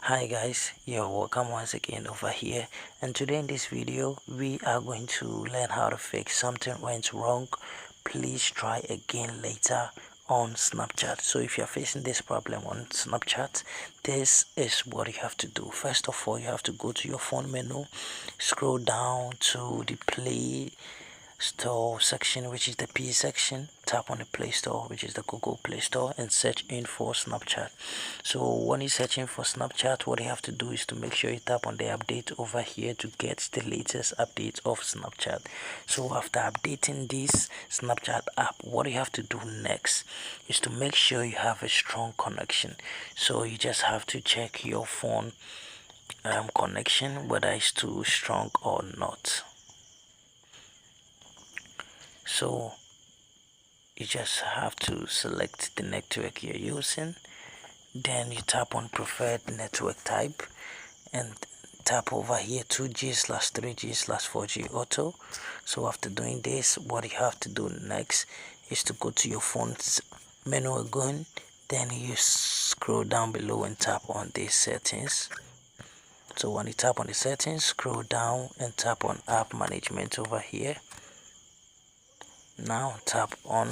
Hi guys, you're welcome once again over here, and today in this video we are going to learn how to fix something went wrong. Please try again later on Snapchat. So if you're facing this problem on Snapchat, this is what you have to do. First of all, you have to go to your phone menu, scroll down to the Play Store section, which is the P section. Tap on the Play Store, which is the Google Play Store, and search in for Snapchat. So when you're searching for Snapchat, what you have to do is to make sure you tap on the update over here to get the latest updates of Snapchat. So after updating this Snapchat app, what you have to do next is to make sure you have a strong connection. So you just have to check your phone connection, whether it's too strong or not. So you just have to select the network you're using, then you tap on preferred network type and tap over here 2G/3G/4G auto. So after doing this, what you have to do next is to go to your phone's menu again, then you scroll down below and tap on these settings. So when you tap on the settings, scroll down and tap on app management over here. Now tap on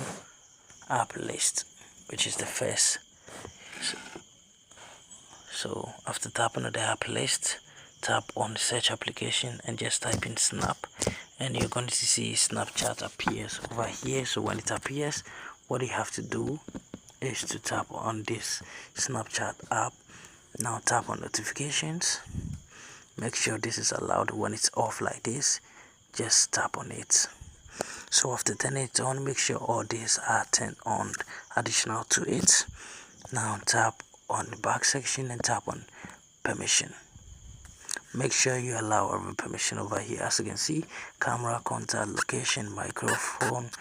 app list, which is the first. So after tapping on the app list, tap on the search application and just type in Snap, and you're going to see Snapchat appears over here. So when it appears, what you have to do is to tap on this Snapchat app. Now tap on notifications. Make sure this is allowed. When it's off like this, just tap on it. So after turning it on, make sure all these are turned on additional to it. Now tap on the back section and tap on permission. Make sure you allow every permission over here. As you can see, camera, contact, location, microphone,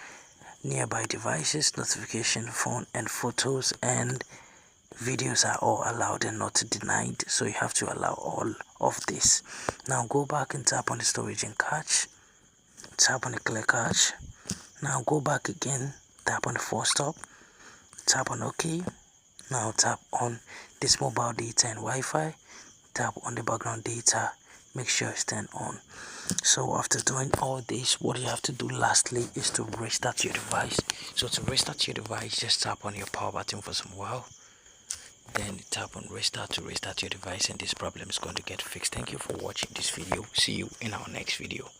nearby devices, notification, phone, and photos and videos are all allowed and not denied. So you have to allow all of this. Now go back and tap on the storage and cache. Tap on the clear cache. Now go back again, tap on the force stop, tap on OK. Now tap on this mobile data and Wi-Fi, tap on the background data, make sure it's turned on. So after doing all this, what you have to do lastly is to restart your device. So to restart your device, just tap on your power button for some while, then tap on restart to restart your device, and this problem is going to get fixed. Thank you for watching this video. See you in our next video.